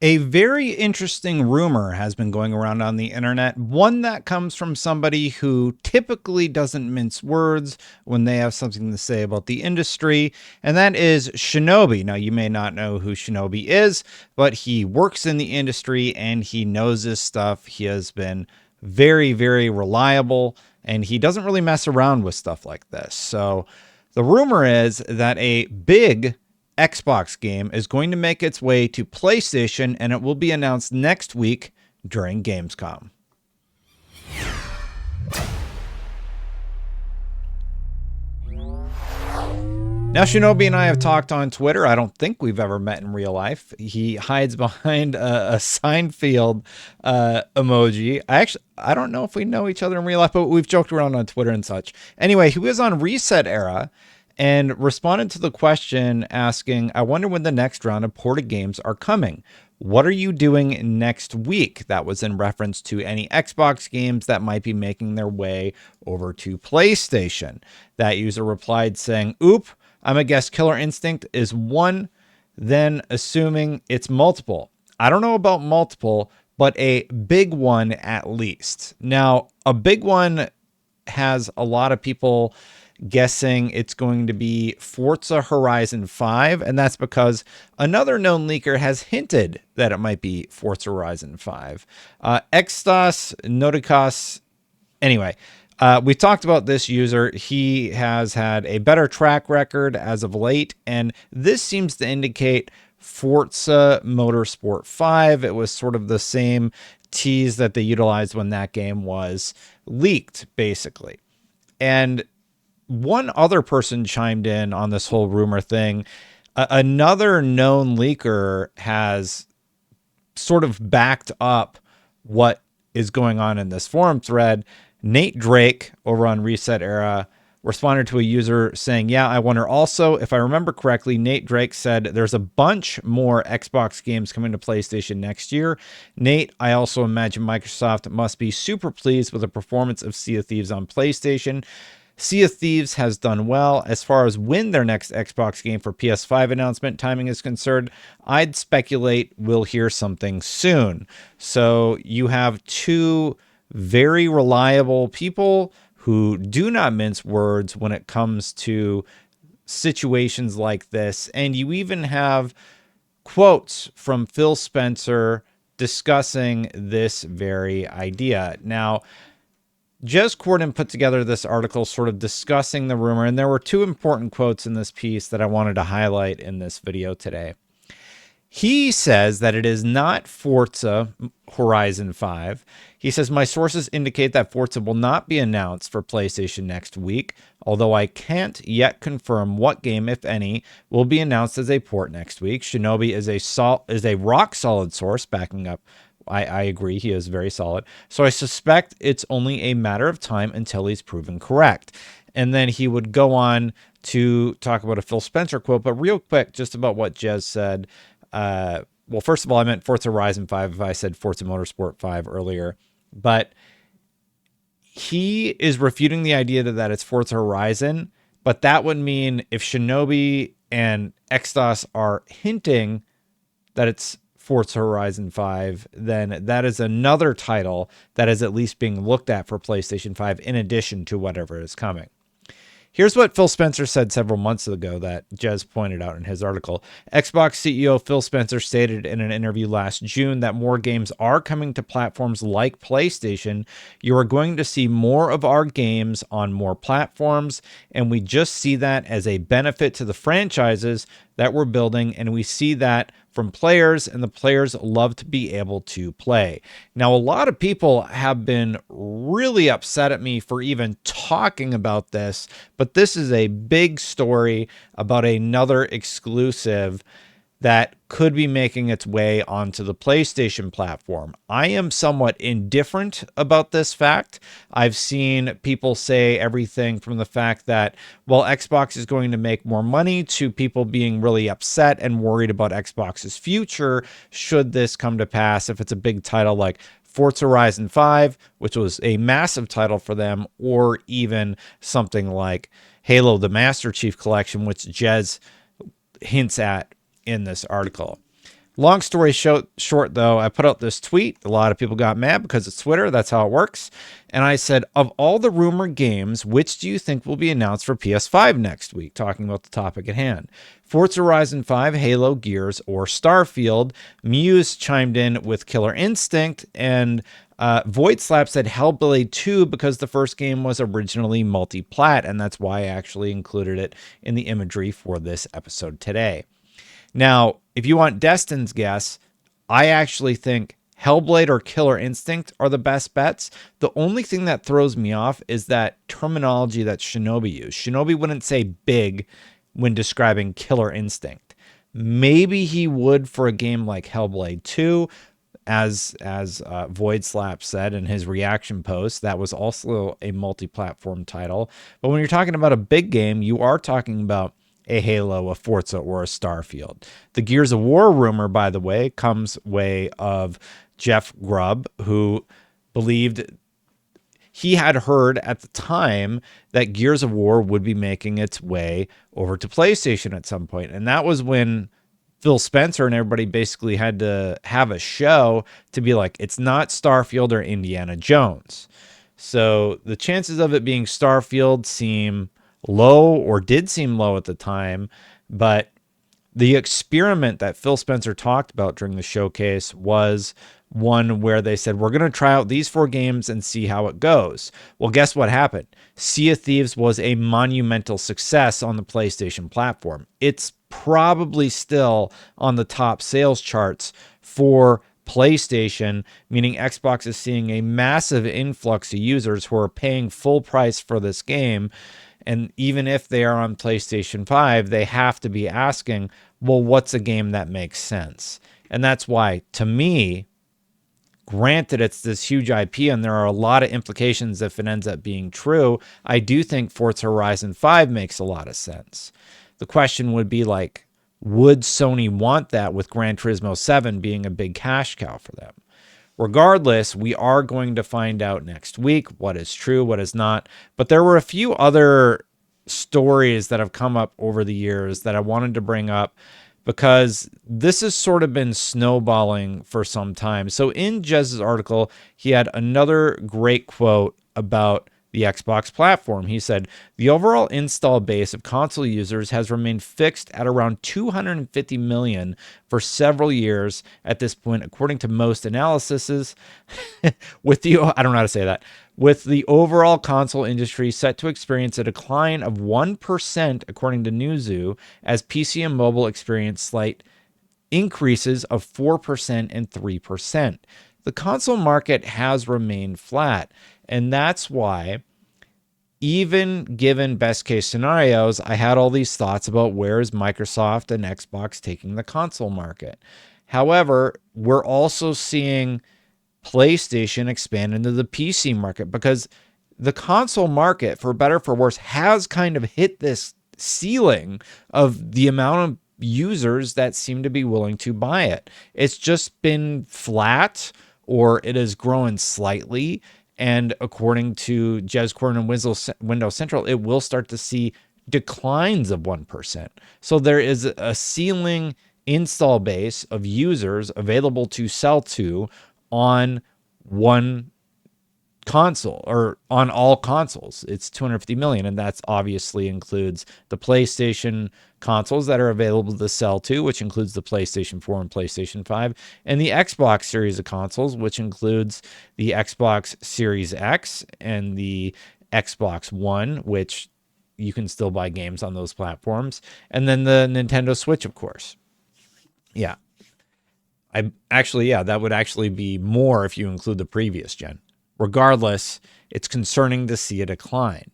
A very interesting rumor has been going around on the internet, one that comes from somebody who typically doesn't mince words when they have something to say about the industry, and that is Shinobi. Now, you may not know who Shinobi is, but he works in the industry and he knows his stuff. He has been very, very reliable, and he doesn't really mess around with stuff like this. So the rumor is that a big Xbox game is going to make its way to PlayStation, and it will be announced next week during Gamescom. Now, Shinobi and I have talked on Twitter. I don't think we've ever met in real life. He hides behind a Seinfeld emoji. I don't know if we know each other in real life, but we've joked around on Twitter and such. Anyway, he was on Reset Era and responded to the question asking, I wonder when the next round of ported games are coming. What are you doing next week? That was in reference to any Xbox games that might be making their way over to PlayStation. That user replied saying, oop, I'm a guess Killer Instinct is one, then assuming it's multiple. I don't know about multiple, but a big one at least. Now, a big one has a lot of people guessing it's going to be Forza Horizon 5, and that's because another known leaker has hinted that it might be Forza Horizon 5. Extas Noticas. Anyway, we talked about this user. He has had a better track record as of late, and this seems to indicate Forza Motorsport 5. It was sort of the same tease that they utilized when that game was leaked, basically. And one other person chimed in on this whole rumor thing. Another known leaker has sort of backed up what is going on in this forum thread. Nate Drake over on Reset Era responded to a user saying, yeah, I wonder also, if I remember correctly, Nate Drake said there's a bunch more Xbox games coming to PlayStation next year. Nate, I also imagine Microsoft must be super pleased with the performance of Sea of Thieves on PlayStation. Sea of Thieves has done well. As far as when their next Xbox game for PS5 announcement timing is concerned, I'd speculate we'll hear something soon. So you have two very reliable people who do not mince words when it comes to situations like this. And you even have quotes from Phil Spencer discussing this very idea. Now, Jez Corden put together this article sort of discussing the rumor, and there were two important quotes in this piece that I wanted to highlight in this video today. He says that it is not Forza Horizon 5. He says, my sources indicate that Forza will not be announced for PlayStation next week, although I can't yet confirm what game, if any, will be announced as a port next week. Shinobi is a rock-solid source backing up. I agree, he is very solid. So I suspect it's only a matter of time until he's proven correct. And then he would go on to talk about a Phil Spencer quote, but real quick, just about what Jez said. Well, first of all, I meant Forza Horizon 5 if I said Forza Motorsport 5 earlier. But he is refuting the idea that it's Forza Horizon, but that would mean if Shinobi and Extas are hinting that it's Forza Horizon 5, then that is another title that is at least being looked at for PlayStation 5 in addition to whatever is coming. Here's what Phil Spencer said several months ago that Jez pointed out in his article. Xbox CEO Phil Spencer stated in an interview last June that more games are coming to platforms like PlayStation. You are going to see more of our games on more platforms, and we just see that as a benefit to the franchises that we're building, and we see that from players, and the players love to be able to play. Now, a lot of people have been really upset at me for even talking about this, but this is a big story about another exclusive that could be making its way onto the PlayStation platform. I am somewhat indifferent about this fact. I've seen people say everything from the fact that, well, Xbox is going to make more money to people being really upset and worried about Xbox's future should this come to pass if it's a big title like Forza Horizon 5, which was a massive title for them, or even something like Halo the Master Chief Collection, which Jez hints at in this article. Long story short, though, I put out this tweet. A lot of people got mad because it's Twitter. That's how it works. And I said, of all the rumored games, which do you think will be announced for PS5 next week? Talking about the topic at hand. Forza Horizon 5, Halo, Gears, or Starfield. Muse chimed in with Killer Instinct. And Void Slap said Hellblade 2 because the first game was originally multi-plat. And that's why I actually included it in the imagery for this episode today. Now, if you want Destin's guess, I actually think Hellblade or Killer Instinct are the best bets. The only thing that throws me off is that terminology that Shinobi used. Shinobi wouldn't say big when describing Killer Instinct. Maybe he would for a game like Hellblade 2, as Void Slap said in his reaction post. That was also a multi-platform title. But when you're talking about a big game, you are talking about a Halo, a Forza, or a Starfield. The Gears of War rumor, by the way, comes way of Jeff Grubb, who believed he had heard at the time that Gears of War would be making its way over to PlayStation at some point. And that was when Phil Spencer and everybody basically had to have a show to be like, it's not Starfield or Indiana Jones. So the chances of it being Starfield seem low, or did seem low at the time, but the experiment that Phil Spencer talked about during the showcase was one where they said, we're going to try out these 4 games and see how it goes. Well, guess what happened? Sea of Thieves was a monumental success on the PlayStation platform. It's probably still on the top sales charts for PlayStation, meaning Xbox is seeing a massive influx of users who are paying full price for this game. And even if they are on PlayStation 5, they have to be asking, well, what's a game that makes sense? And that's why, to me, granted, it's this huge IP and there are a lot of implications if it ends up being true, I do think Forza Horizon 5 makes a lot of sense. The question would be like, would Sony want that with Gran Turismo 7 being a big cash cow for them? Regardless, we are going to find out next week what is true, what is not. But there were a few other stories that have come up over the years that I wanted to bring up because this has sort of been snowballing for some time. So in Jez's article, he had another great quote about the Xbox platform. He said, the overall install base of console users has remained fixed at around 250 million for several years at this point, according to most analyses, with the, I don't know how to say that, with the overall console industry set to experience a decline of 1%, according to Newzoo, as PC and mobile experience slight increases of 4% and 3%. The console market has remained flat. And that's why, even given best case scenarios, I had all these thoughts about where is Microsoft and Xbox taking the console market. However, we're also seeing PlayStation expand into the PC market because the console market, for better or for worse, has kind of hit this ceiling of the amount of users that seem to be willing to buy it. It's just been flat, or it has grown slightly. And according to Jez Corn and Windows Central, it will start to see declines of 1%. So there is a ceiling install base of users available to sell to on one console, or on all consoles. It's 250 million, and that's obviously includes the PlayStation consoles that are available to sell to, which includes the PlayStation 4 and PlayStation 5, and the Xbox series of consoles, which includes the Xbox Series X and the Xbox One, which you can still buy games on those platforms, and then the Nintendo Switch, of course. Yeah. That would actually be more if you include the previous gen. Regardless, it's concerning to see a decline.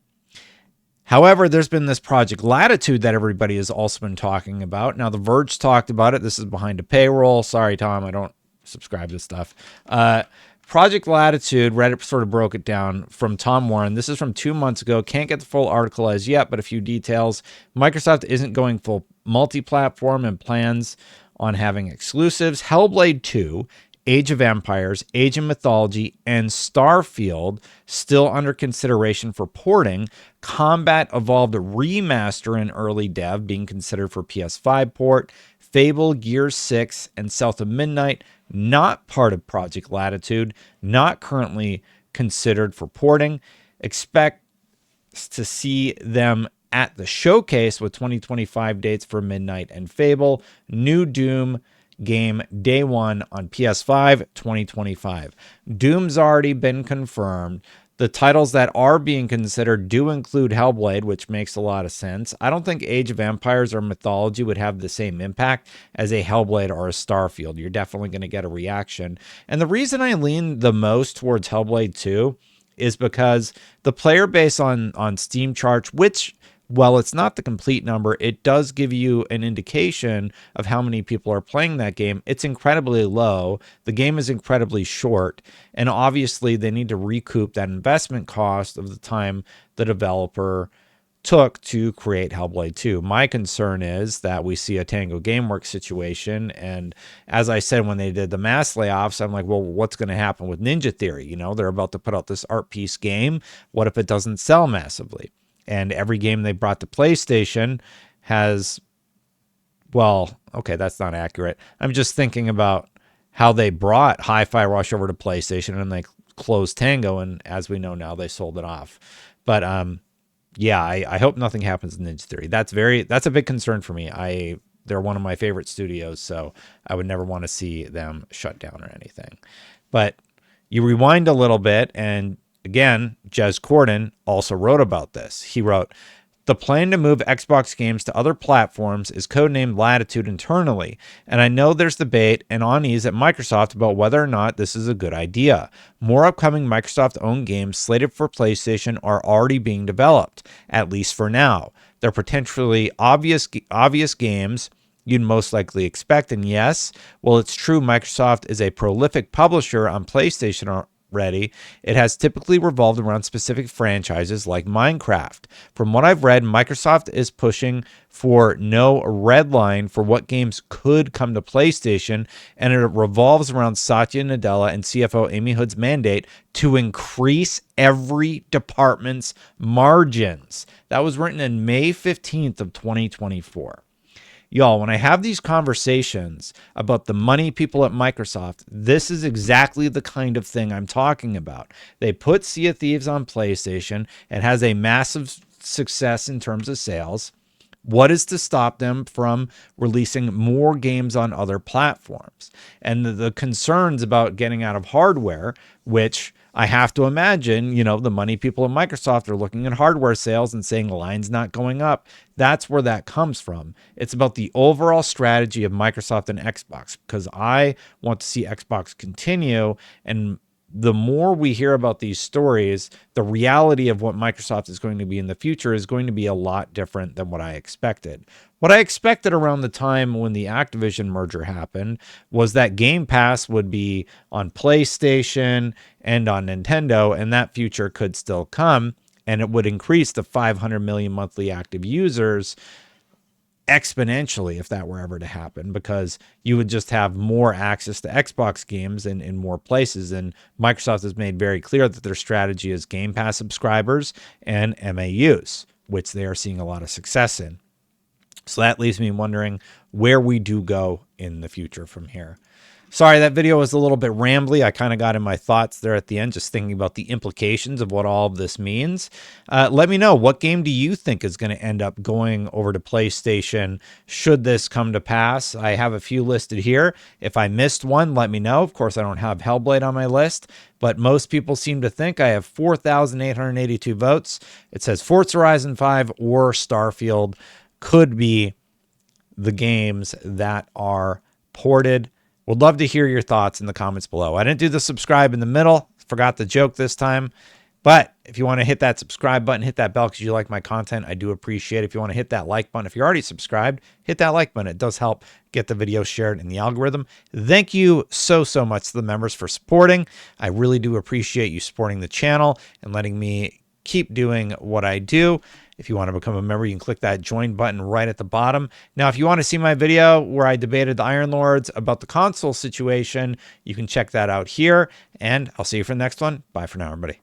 However, there's been this Project Latitude that everybody has also been talking about. Now, The Verge talked about it. This is behind a paywall. Sorry, Tom, I don't subscribe to stuff. Project Latitude, Reddit sort of broke it down from Tom Warren. This is from 2 months ago. Can't get the full article as yet, but a few details. Microsoft isn't going full multi-platform and plans on having exclusives. Hellblade 2, Age of Empires, Age of Mythology, and Starfield still under consideration for porting. Combat Evolved Remaster in early dev being considered for PS5 port. Fable, Gears 6, and South of Midnight, not part of Project Latitude, not currently considered for porting. Expect to see them at the showcase with 2025 dates for Midnight and Fable. New Doom game day one on PS5 2025. Doom's already been confirmed. The titles that are being considered do include Hellblade, which makes a lot of sense. I don't think Age of Empires or Mythology would have the same impact as a Hellblade or a Starfield. You're definitely going to get a reaction. And the reason I lean the most towards Hellblade 2 is because the player base on Steam charts, which, well, it's not the complete number, it does give you an indication of how many people are playing that game. It's incredibly low. The game is incredibly short. And obviously, they need to recoup that investment cost of the time the developer took to create Hellblade 2. My concern is that we see a Tango Gameworks situation. And as I said, when they did the mass layoffs, I'm like, well, what's going to happen with Ninja Theory? You know, they're about to put out this art piece game. What if it doesn't sell massively? And every game they brought to PlayStation has, well, okay, that's not accurate. I'm just thinking about how they brought Hi-Fi Rush over to PlayStation and they closed Tango. And as we know now, they sold it off. But, yeah, I hope nothing happens in Ninja Theory. That's a big concern for me. They're one of my favorite studios, so I would never want to see them shut down or anything. But you rewind a little bit, and again, Jez Corden also wrote about this. He wrote, "The plan to move Xbox games to other platforms is codenamed Latitude internally, and I know there's debate and unease at Microsoft about whether or not this is a good idea. More upcoming Microsoft-owned games slated for PlayStation are already being developed, at least for now. They're potentially obvious games you'd most likely expect, and yes, well, it's true Microsoft is a prolific publisher on PlayStation already. It has typically revolved around specific franchises like Minecraft. From what I've read, Microsoft is pushing for no red line for what games could come to PlayStation, and it revolves around Satya Nadella and CFO Amy Hood's mandate to increase every department's margins." That was written in May 15th of 2024. Y'all, when I have these conversations about the money people at Microsoft, this is exactly the kind of thing I'm talking about. They put Sea of Thieves on PlayStation. It has a massive success in terms of sales. What is to stop them from releasing more games on other platforms? And the concerns about getting out of hardware, which I have to imagine, you know, the money people at Microsoft are looking at hardware sales and saying the line's not going up. That's where that comes from. It's about the overall strategy of Microsoft and Xbox, because I want to see Xbox continue. And the more we hear about these stories, the reality of what Microsoft is going to be in the future is going to be a lot different than what I expected. What I expected around the time when the Activision merger happened was that Game Pass would be on PlayStation and on Nintendo, and that future could still come, and it would increase to 500 million monthly active users exponentially if that were ever to happen, because you would just have more access to Xbox games in more places. And Microsoft has made very clear that their strategy is Game Pass subscribers and MAUs, which they are seeing a lot of success in. So that leaves me wondering where we do go in the future from here. Sorry, that video was a little bit rambly. I kind of got in my thoughts there at the end, just thinking about the implications of what all of this means. Let me know, what game do you think is going to end up going over to PlayStation should this come to pass? I have a few listed here. If I missed one, let me know. Of course, I don't have Hellblade on my list, but most people seem to think I have 4,882 votes. It says Forza Horizon 5 or Starfield could be the games that are ported. Would love to hear your thoughts in the comments below. I didn't do the subscribe in the middle. Forgot the joke this time. But if you want to hit that subscribe button, hit that bell because you like my content, I do appreciate it. If you want to hit that like button, if you're already subscribed, hit that like button. It does help get the video shared in the algorithm. Thank you so much to the members for supporting. I really do appreciate you supporting the channel and letting me keep doing what I do. If you want to become a member, you can click that join button right at the bottom. Now, if you want to see my video where I debated the Iron Lords about the console situation, you can check that out here. And I'll see you for the next one. Bye for now, everybody.